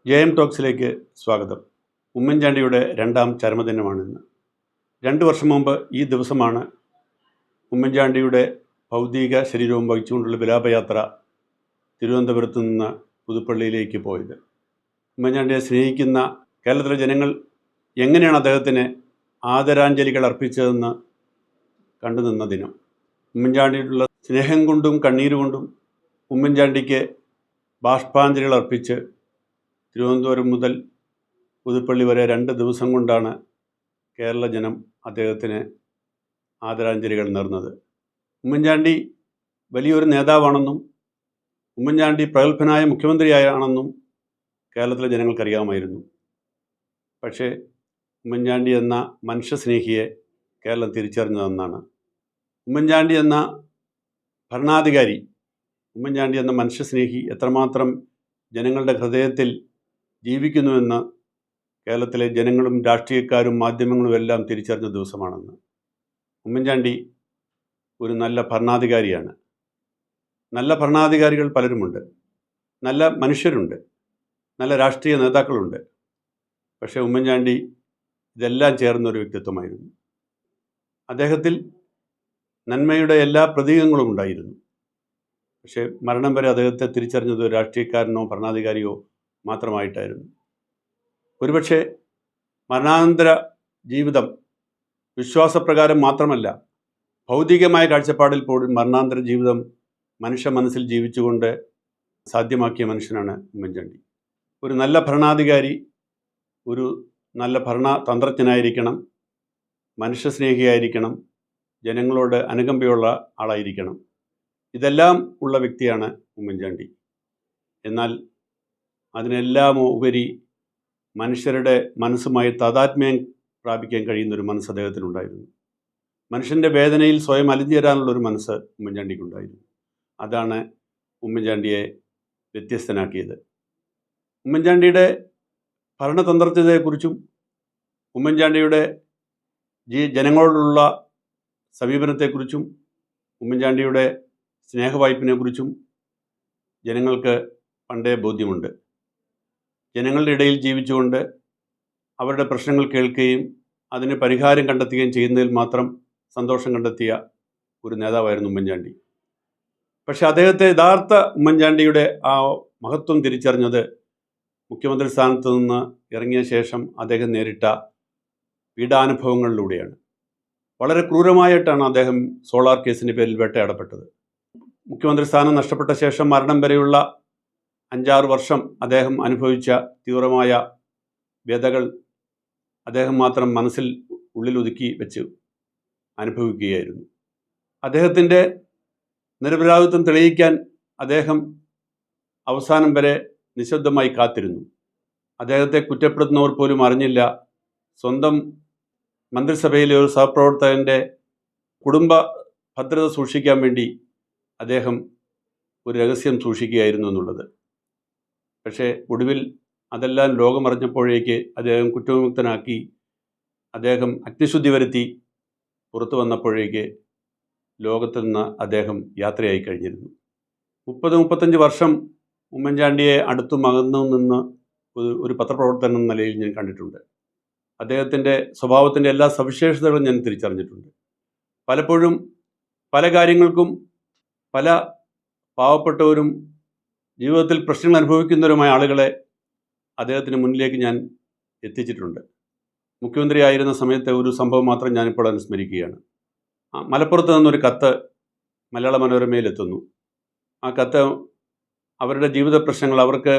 ജയം ടോക്സിലേക്ക് സ്വാഗതം. ഉമ്മൻചാണ്ടിയുടെ രണ്ടാം ചരമദിനമാണിന്ന്. 2 വർഷം മുമ്പ് ഈ ദിവസമാണ് ഉമ്മൻചാണ്ടിയുടെ ഭൗതിക ശരീരവും വഹിച്ചുകൊണ്ടുള്ള വിലാപയാത്ര തിരുവനന്തപുരത്ത് നിന്ന് പുതുപ്പള്ളിയിലേക്ക് പോയത്. ഉമ്മൻചാണ്ടിയെ സ്നേഹിക്കുന്ന കേരളത്തിലെ ജനങ്ങൾ എങ്ങനെയാണ് അദ്ദേഹത്തിന് ആദരാഞ്ജലികൾ അർപ്പിച്ചതെന്ന് കണ്ടുനിന്ന ദിനം. ഉമ്മൻചാണ്ടിയുള്ള സ്നേഹം കൊണ്ടും കണ്ണീരുകൊണ്ടും ഉമ്മൻചാണ്ടിക്ക് ബാഷ്പാഞ്ജലികൾ അർപ്പിച്ച് തിരുവനന്തപുരം മുതൽ പുതുപ്പള്ളി വരെ 2 ദിവസം കൊണ്ടാണ് കേരള ജനം അദ്ദേഹത്തിന് ആദരാഞ്ജലികൾ നേർന്നത്. ഉമ്മൻചാണ്ടി വലിയൊരു നേതാവാണെന്നും ഉമ്മൻചാണ്ടി പ്രഗത്ഭനായ മുഖ്യമന്ത്രിയാണെന്നും കേരളത്തിലെ ജനങ്ങൾക്കറിയാമായിരുന്നു. പക്ഷേ ഉമ്മൻചാണ്ടി എന്ന മനുഷ്യസ്നേഹിയെ കേരളം തിരിച്ചറിഞ്ഞതെന്നാണ്. ഉമ്മൻചാണ്ടി എന്ന ഭരണാധികാരി, ഉമ്മൻചാണ്ടി എന്ന മനുഷ്യസ്നേഹി എത്രമാത്രം ജനങ്ങളുടെ ഹൃദയത്തിൽ ജീവിക്കുന്നുവെന്ന് കേരളത്തിലെ ജനങ്ങളും രാഷ്ട്രീയക്കാരും മാധ്യമങ്ങളും എല്ലാം തിരിച്ചറിഞ്ഞ ദിവസമാണെന്ന്. ഉമ്മൻചാണ്ടി ഒരു നല്ല ഭരണാധികാരിയാണ്. നല്ല ഭരണാധികാരികൾ പലരുമുണ്ട്, നല്ല മനുഷ്യരുണ്ട്, നല്ല രാഷ്ട്രീയ നേതാക്കളുണ്ട്. പക്ഷേ ഉമ്മൻചാണ്ടി ഇതെല്ലാം ചേർന്നൊരു വ്യക്തിത്വമായിരുന്നു. അദ്ദേഹത്തിൽ നന്മയുടെ എല്ലാ പ്രതീകങ്ങളും ഉണ്ടായിരുന്നു. പക്ഷേ മരണം വരെ അദ്ദേഹത്തെ തിരിച്ചറിഞ്ഞത് ഒരു രാഷ്ട്രീയക്കാരനോ ഭരണാധികാരിയോ മാത്രമായിട്ടായിരുന്നു. ഒരുപക്ഷെ മരണാനന്തര ജീവിതം വിശ്വാസപ്രകാരം മാത്രമല്ല, ഭൗതികമായ കാഴ്ചപ്പാടിൽ പോലും മരണാനന്തര ജീവിതം മനുഷ്യ മനസ്സിൽ ജീവിച്ചുകൊണ്ട് സാധ്യമാക്കിയ മനുഷ്യനാണ് ഉമ്മൻചാണ്ടി. ഒരു നല്ല ഭരണാധികാരി ഒരു നല്ല ഭരണതന്ത്രജ്ഞനായിരിക്കണം, മനുഷ്യസ്നേഹിയായിരിക്കണം, ജനങ്ങളോട് അനുകമ്പയുള്ള ആളായിരിക്കണം. ഇതെല്ലാം ഉള്ള വ്യക്തിയാണ് ഉമ്മൻചാണ്ടി. എന്നാൽ അതിനെല്ലാം ഉപരി മനുഷ്യരുടെ മനസ്സുമായി താദാത്മ്യം പ്രാപിക്കാൻ കഴിയുന്നൊരു മനസ്സ് അദ്ദേഹത്തിനുണ്ടായിരുന്നു. മനുഷ്യൻ്റെ വേദനയിൽ സ്വയം അലിഞ്ഞുചേരാനുള്ളൊരു മനസ്സ് ഉമ്മൻചാണ്ടിക്കുണ്ടായിരുന്നു. അതാണ് ഉമ്മൻചാണ്ടിയെ വ്യത്യസ്തനാക്കിയത്. ഉമ്മൻചാണ്ടിയുടെ ഭരണതന്ത്രജ്ഞതയെക്കുറിച്ചും ഉമ്മൻചാണ്ടിയുടെ ജനങ്ങളോടുള്ള സമീപനത്തെക്കുറിച്ചും ഉമ്മൻചാണ്ടിയുടെ സ്നേഹവായ്പിനെക്കുറിച്ചും ജനങ്ങൾക്ക് പണ്ടേ ബോധ്യമുണ്ട്. ജനങ്ങളുടെ ഇടയിൽ ജീവിച്ചുകൊണ്ട് അവരുടെ പ്രശ്നങ്ങൾ കേൾക്കുകയും അതിന് പരിഹാരം കണ്ടെത്തുകയും ചെയ്യുന്നതിൽ മാത്രം സന്തോഷം കണ്ടെത്തിയ ഒരു നേതാവായിരുന്നു ഉമ്മൻചാണ്ടി. പക്ഷെ അദ്ദേഹത്തെ യഥാർത്ഥ ഉമ്മൻചാണ്ടിയുടെ ആ മഹത്വം തിരിച്ചറിഞ്ഞത് മുഖ്യമന്ത്രി സ്ഥാനത്ത് നിന്ന് ഇറങ്ങിയ ശേഷം അദ്ദേഹം നേരിട്ട പീഡാനുഭവങ്ങളിലൂടെയാണ്. വളരെ ക്രൂരമായിട്ടാണ് അദ്ദേഹം സോളാർ കേസിൻ്റെ പേരിൽ വേട്ടയാടപ്പെട്ടത്. മുഖ്യമന്ത്രി സ്ഥാനം നഷ്ടപ്പെട്ട ശേഷം മരണം വരെയുള്ള 5-6 വർഷം അദ്ദേഹം അനുഭവിച്ച തീവ്രമായ വ്യതകൾ അദ്ദേഹം മാത്രം മനസ്സിൽ ഉള്ളിലൊതുക്കി വെച്ച് അനുഭവിക്കുകയായിരുന്നു. അദ്ദേഹത്തിൻ്റെ നിരപരാധിത്വം തെളിയിക്കാൻ അദ്ദേഹം അവസാനം വരെ നിശബ്ദമായി കാത്തിരുന്നു. അദ്ദേഹത്തെ കുറ്റപ്പെടുത്തുന്നവർ പോലും അറിഞ്ഞില്ല സ്വന്തം മന്ത്രിസഭയിലെ ഒരു സഹപ്രവർത്തകൻ്റെ കുടുംബ ഭദ്രത സൂക്ഷിക്കാൻ വേണ്ടി അദ്ദേഹം ഒരു രഹസ്യം സൂക്ഷിക്കുകയായിരുന്നു എന്നുള്ളത്. പക്ഷേ ഒടുവിൽ അതെല്ലാം ലോകമറിഞ്ഞപ്പോഴേക്ക് അദ്ദേഹം കുറ്റവിമുക്തനാക്കി അദ്ദേഹം അഗ്നിശുദ്ധി വരുത്തി പുറത്തു വന്നപ്പോഴേക്ക് ലോകത്തിൽ നിന്ന് അദ്ദേഹം യാത്രയായി കഴിഞ്ഞിരുന്നു. 30-35 വർഷം ഉമ്മൻചാണ്ടിയെ അടുത്തും അകന്നു നിന്ന് ഒരു പത്രപ്രവർത്തകൻ എന്ന നിലയിൽ ഞാൻ കണ്ടിട്ടുണ്ട്. അദ്ദേഹത്തിൻ്റെ സ്വഭാവത്തിൻ്റെ എല്ലാ സവിശേഷതകളും ഞാൻ തിരിച്ചറിഞ്ഞിട്ടുണ്ട്. പലപ്പോഴും പല കാര്യങ്ങൾക്കും പല പാവപ്പെട്ടവരും ജീവിതത്തിൽ പ്രശ്നങ്ങൾ അനുഭവിക്കുന്നവരുമായ ആളുകളെ അദ്ദേഹത്തിന് മുന്നിലേക്ക് ഞാൻ എത്തിച്ചിട്ടുണ്ട്. മുഖ്യമന്ത്രി ആയിരുന്ന സമയത്തെ ഒരു സംഭവം മാത്രം ഞാനിപ്പോൾ അനുസ്മരിക്കുകയാണ്. മലപ്പുറത്ത് നിന്നൊരു കത്ത് മലയാള മനോരമയിൽ എത്തുന്നു. ആ കത്ത് അവരുടെ ജീവിത പ്രശ്നങ്ങൾ, അവർക്ക്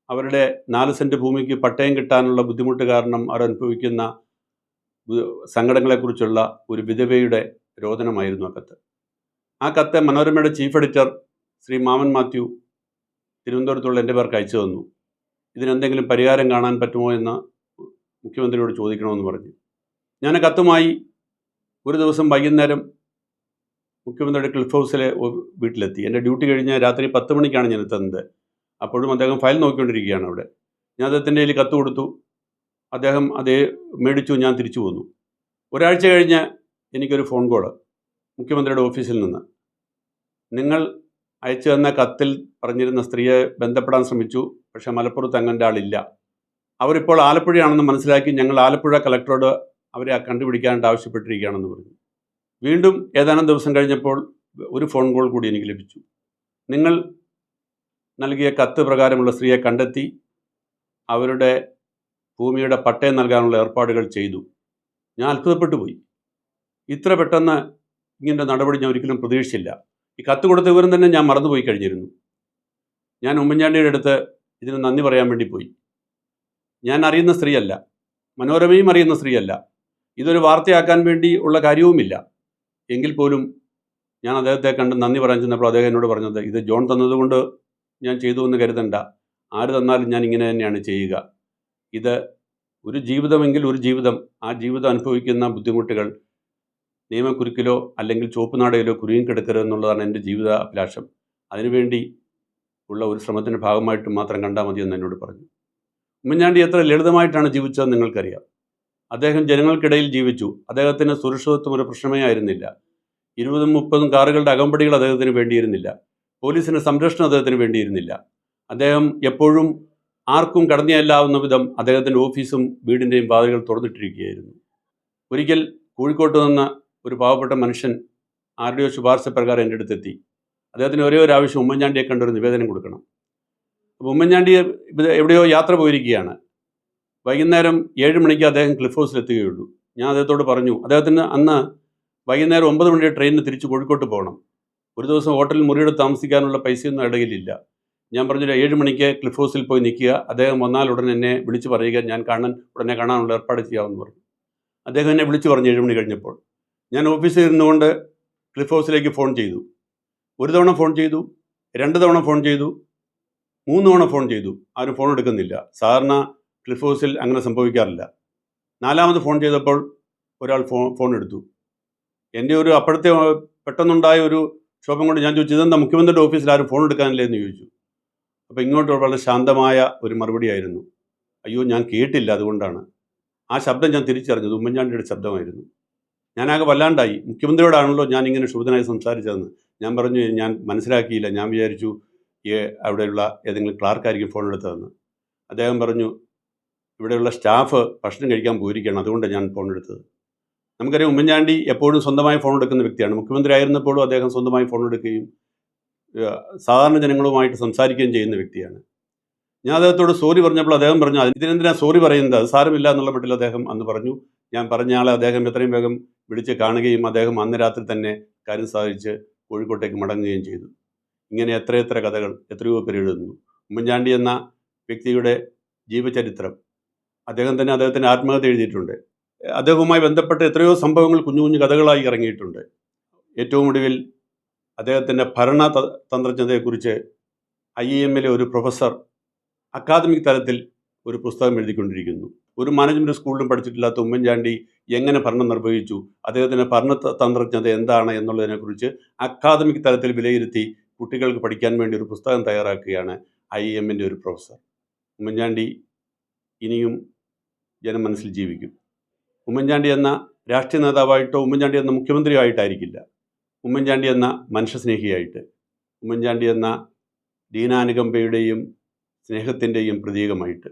അവരുടെ 4 സെൻറ്റ് ഭൂമിക്ക് പട്ടയം കിട്ടാനുള്ള ബുദ്ധിമുട്ട് കാരണം അവർ അനുഭവിക്കുന്ന സങ്കടങ്ങളെക്കുറിച്ചുള്ള ഒരു വിധവയുടെ രോദനമായിരുന്നു ആ കത്ത്. ആ കത്ത് മനോരമയുടെ ചീഫ് എഡിറ്റർ ശ്രീ മാമൻ മാത്യു തിരുവനന്തപുരത്തുള്ള എൻ്റെ പേർക്ക് അയച്ചു തന്നു. ഇതിനെന്തെങ്കിലും പരിഹാരം കാണാൻ പറ്റുമോ എന്ന് മുഖ്യമന്ത്രിയോട് ചോദിക്കണമെന്ന് പറഞ്ഞു. ഞാൻ ആ കത്തുമായി ഒരു ദിവസം വൈകുന്നേരം മുഖ്യമന്ത്രിയുടെ ക്ലിഫ് ഹൗസിലെ വീട്ടിലെത്തി. എൻ്റെ ഡ്യൂട്ടി കഴിഞ്ഞ് രാത്രി 10 മണിക്കാണ് ഞാൻ എത്തുന്നത്. അപ്പോഴും അദ്ദേഹം ഫയൽ നോക്കിക്കൊണ്ടിരിക്കുകയാണ് അവിടെ. ഞാൻ അദ്ദേഹത്തിൻ്റെ കയ്യിൽ കത്ത് കൊടുത്തു. അദ്ദേഹം അതേ മേടിച്ചു. ഞാൻ തിരിച്ചു പോന്നു. ഒരാഴ്ച കഴിഞ്ഞ് എനിക്കൊരു ഫോൺ കോള് മുഖ്യമന്ത്രിയുടെ ഓഫീസിൽ നിന്ന്. നിങ്ങൾ അയച്ചു തന്ന കത്തിൽ പറഞ്ഞിരുന്ന സ്ത്രീയെ ബന്ധപ്പെടാൻ ശ്രമിച്ചു, പക്ഷേ മലപ്പുറത്ത് അങ്ങൻ്റെ ആളില്ല. അവരിപ്പോൾ ആലപ്പുഴയാണെന്ന് മനസ്സിലാക്കി ഞങ്ങൾ ആലപ്പുഴ കളക്ടറോട് അവരെ കണ്ടുപിടിക്കാനായിട്ട് ആവശ്യപ്പെട്ടിരിക്കുകയാണെന്ന് പറഞ്ഞു. വീണ്ടും ഏതാനും ദിവസം കഴിഞ്ഞപ്പോൾ ഒരു ഫോൺ കോൾ കൂടി എനിക്ക് ലഭിച്ചു. നിങ്ങൾ നൽകിയ കത്ത് പ്രകാരമുള്ള സ്ത്രീയെ കണ്ടെത്തി അവരുടെ ഭൂമിയുടെ പട്ടയം നൽകാനുള്ള ഏർപ്പാടുകൾ ചെയ്തു. ഞാൻ അത്ഭുതപ്പെട്ടു പോയി. ഇത്ര പെട്ടെന്ന് ഇങ്ങനൊരു നടപടി ഞാൻ ഒരിക്കലും പ്രതീക്ഷിച്ചില്ല. ഈ കത്ത് കൊടുത്ത വിവരം തന്നെ ഞാൻ മറന്നുപോയി കഴിഞ്ഞിരുന്നു. ഞാൻ ഉമ്മൻചാണ്ടിയുടെ അടുത്ത് ഇതിന് നന്ദി പറയാൻ വേണ്ടി പോയി. ഞാൻ അറിയുന്ന സ്ത്രീയല്ല, മനോരമയും അറിയുന്ന സ്ത്രീയല്ല, ഇതൊരു വാർത്തയാക്കാൻ വേണ്ടി ഉള്ള കാര്യവുമില്ല. എങ്കിൽ പോലും ഞാൻ അദ്ദേഹത്തെ കണ്ട് നന്ദി പറയാൻ ചെന്നപ്പോൾ അദ്ദേഹം എന്നോട് പറഞ്ഞത്, ഇത് ജോൺ തന്നതുകൊണ്ട് ഞാൻ ചെയ്തു എന്ന് കരുതണ്ട, ആര് തന്നാലും ഞാൻ ഇങ്ങനെ തന്നെയാണ് ചെയ്യുക. ഇത് ഒരു ജീവിതമെങ്കിൽ ഒരു ജീവിതം, ആ ജീവിതം അനുഭവിക്കുന്ന ബുദ്ധിമുട്ടുകൾ നിയമക്കുരുക്കിലോ അല്ലെങ്കിൽ ചുവപ്പുനാടയിലോ കുരുങ്ങി കിടക്കരുതെന്നുള്ളതാണ് എൻ്റെ ജീവിത അഭിലാഷം. അതിനുവേണ്ടി ഉള്ള ഒരു ശ്രമത്തിൻ്റെ ഭാഗമായിട്ട് മാത്രം കണ്ടാൽ മതിയെന്ന് എന്നോട് പറഞ്ഞു. ഉമ്മൻചാണ്ടി എത്ര ലളിതമായിട്ടാണ് ജീവിച്ചതെന്ന് നിങ്ങൾക്കറിയാം. അദ്ദേഹം ജനങ്ങൾക്കിടയിൽ ജീവിച്ചു. അദ്ദേഹത്തിന് സുരക്ഷിതത്വം ഒരു പ്രശ്നമേ ആയിരുന്നില്ല. 20-30 കാറുകളുടെ അകമ്പടികൾ അദ്ദേഹത്തിന് വേണ്ടിയിരുന്നില്ല. പോലീസിൻ്റെ സംരക്ഷണം അദ്ദേഹത്തിന് വേണ്ടിയിരുന്നില്ല. അദ്ദേഹം എപ്പോഴും ആർക്കും കടന്നു ചെല്ലാവുന്ന വിധം അദ്ദേഹത്തിൻ്റെ ഓഫീസും വീടിൻ്റെയും വാതിലുകൾ തുറന്നിട്ടിരിക്കുകയായിരുന്നു. ഒരിക്കൽ കോഴിക്കോട്ട് നിന്ന് ഒരു പാവപ്പെട്ട മനുഷ്യൻ ആരുടെയോ ശുപാർശ പ്രകാരം എൻ്റെ അടുത്തെത്തി. അദ്ദേഹത്തിന് ഒരേ ഒരു ആവശ്യം, ഉമ്മൻചാണ്ടിയെ കണ്ടൊരു നിവേദനം കൊടുക്കണം. അപ്പോൾ ഉമ്മൻചാണ്ടി എവിടെയോ യാത്ര പോയിരിക്കുകയാണ്. വൈകുന്നേരം 7 മണിക്ക് അദ്ദേഹം ക്ലിഫ് ഹൗസിലെത്തുകയുള്ളൂ. ഞാൻ അദ്ദേഹത്തോട് പറഞ്ഞു, അദ്ദേഹത്തിന് അന്ന് വൈകുന്നേരം 9 മണിയുടെ ട്രെയിനിന് തിരിച്ച് കോഴിക്കോട്ട് പോകണം. ഒരു ദിവസം ഹോട്ടലിൽ മുറിയെടുത്ത് താമസിക്കാനുള്ള പൈസയൊന്നും ഇടയിലില്ല. ഞാൻ പറഞ്ഞു, 7 മണിക്ക് ക്ലിഫ് ഹൗസിൽ പോയി നിൽക്കുക, അദ്ദേഹം വന്നാൽ ഉടൻ എന്നെ വിളിച്ച് പറയുക, ഞാൻ ഉടനെ കാണാനുള്ള ഏർപ്പാട് ചെയ്യാമെന്ന് പറഞ്ഞു. അദ്ദേഹം എന്നെ വിളിച്ച് പറഞ്ഞു 7 മണി കഴിഞ്ഞപ്പോൾ. ഞാൻ ഓഫീസിൽ ഇരുന്നുകൊണ്ട് ക്ലിഫ് ഹൗസിലേക്ക് ഫോൺ ചെയ്തു. 1 തവണ ഫോൺ ചെയ്തു, 2 തവണ ഫോൺ ചെയ്തു, 3 തവണ ഫോൺ ചെയ്തു. ആരും ഫോൺ എടുക്കുന്നില്ല. സാധാരണ ക്ലിഫ് ഹൗസിൽ അങ്ങനെ സംഭവിക്കാറില്ല. 4ാമത് ഫോൺ ചെയ്തപ്പോൾ ഒരാൾ ഫോൺ എടുത്തു. എൻ്റെ ഒരു അപ്പോഴത്തെ പെട്ടെന്നുണ്ടായ ഒരു ക്ഷോഭം കൊണ്ട് ഞാൻ ചോദിച്ചു, ഇതെന്താ മുഖ്യമന്ത്രിയുടെ ഓഫീസിൽ ആരും ഫോൺ എടുക്കാനില്ലേ എന്ന് ചോദിച്ചു. അപ്പോൾ ഇങ്ങോട്ട് വളരെ ശാന്തമായ ഒരു മറുപടിയായിരുന്നു, അയ്യോ ഞാൻ കേട്ടില്ല, അതുകൊണ്ടാണ്. ആ ശബ്ദം ഞാൻ തിരിച്ചറിഞ്ഞത് ഉമ്മൻചാണ്ടിയുടെ ശബ്ദമായിരുന്നു. ഞാനാകെ വല്ലാണ്ടായി. മുഖ്യമന്ത്രിയോടാണല്ലോ ഞാൻ ഇങ്ങനെ ക്ഷുഭിതനായി സംസാരിച്ചതെന്ന് ഞാൻ പറഞ്ഞു. ഞാൻ മനസ്സിലാക്കിയില്ല, ഞാൻ വിചാരിച്ചു അവിടെയുള്ള ഏതെങ്കിലും ക്ലാർക്കായിരിക്കും ഫോൺ എടുത്തതെന്ന്. അദ്ദേഹം പറഞ്ഞു, ഇവിടെയുള്ള സ്റ്റാഫ് ഭക്ഷണം കഴിക്കാൻ പോയിരിക്കുകയാണ്, അതുകൊണ്ടാണ് ഞാൻ ഫോൺ എടുത്തത്. നമുക്കറിയാം, ഉമ്മൻചാണ്ടി എപ്പോഴും സ്വന്തമായി ഫോൺ എടുക്കുന്ന വ്യക്തിയാണ്. മുഖ്യമന്ത്രി ആയിരുന്നപ്പോഴും അദ്ദേഹം സ്വന്തമായി ഫോൺ എടുക്കുകയും സാധാരണ ജനങ്ങളുമായിട്ട് സംസാരിക്കുകയും ചെയ്യുന്ന വ്യക്തിയാണ്. ഞാൻ അദ്ദേഹത്തോട് സോറി പറഞ്ഞപ്പോൾ അദ്ദേഹം പറഞ്ഞു, ഇതിനെന്തിനാണ് സോറി പറയുന്നത്, അത് സാരമില്ല എന്നുള്ള മട്ടിൽ അദ്ദേഹം അന്ന് പറഞ്ഞു. ഞാൻ പറഞ്ഞ ആളെ അദ്ദേഹം എത്രയും വേഗം വിളിച്ച് കാണുകയും അദ്ദേഹം അന്ന് രാത്രി തന്നെ കാര്യം സാധിച്ച് കോഴിക്കോട്ടേക്ക് മടങ്ങുകയും ചെയ്തു. ഇങ്ങനെ എത്രയെത്ര കഥകൾ എത്രയോ പേര് എഴുതുന്നു. ഉമ്മൻചാണ്ടി എന്ന വ്യക്തിയുടെ ജീവചരിത്രം അദ്ദേഹം തന്നെ അദ്ദേഹത്തിൻ്റെ ആത്മകഥ എഴുതിയിട്ടുണ്ട്. അദ്ദേഹവുമായി ബന്ധപ്പെട്ട എത്രയോ സംഭവങ്ങൾ കുഞ്ഞു കുഞ്ഞു കഥകളായി ഇറങ്ങിയിട്ടുണ്ട്. ഏറ്റവും ഒടുവിൽ അദ്ദേഹത്തിൻ്റെ ഭരണതന്ത്രജ്ഞതയെക്കുറിച്ച് IIM-ലെ ഒരു പ്രൊഫസർ അക്കാദമിക് തലത്തിൽ ഒരു പുസ്തകം എഴുതിക്കൊണ്ടിരിക്കുന്നു. ഒരു മാനേജ്മെൻറ്റ് സ്കൂളിലും പഠിച്ചിട്ടില്ലാത്ത ഉമ്മൻചാണ്ടി എങ്ങനെ ഭരണം നിർവഹിച്ചു, അദ്ദേഹത്തിൻ്റെ ഭരണതന്ത്രജ്ഞത എന്താണ് എന്നുള്ളതിനെക്കുറിച്ച് അക്കാദമിക് തലത്തിൽ വിലയിരുത്തി കുട്ടികൾക്ക് പഠിക്കാൻ വേണ്ടി ഒരു പുസ്തകം തയ്യാറാക്കുകയാണ് IIM-ൻ്റെ ഒരു പ്രൊഫസർ. ഉമ്മൻചാണ്ടി ഇനിയും ജനമനസ്സിൽ ജീവിക്കും. ഉമ്മൻചാണ്ടി എന്ന രാഷ്ട്രീയ നേതാവായിട്ടോ ഉമ്മൻചാണ്ടി എന്ന മുഖ്യമന്ത്രിയായിട്ടായിരിക്കില്ല, ഉമ്മൻചാണ്ടി എന്ന മനുഷ്യസ്നേഹിയായിട്ട്, ഉമ്മൻചാണ്ടി എന്ന ദീനാനുകമ്പയുടെയും സ്നേഹത്തിൻ്റെയും പ്രതീകമായിട്ട്.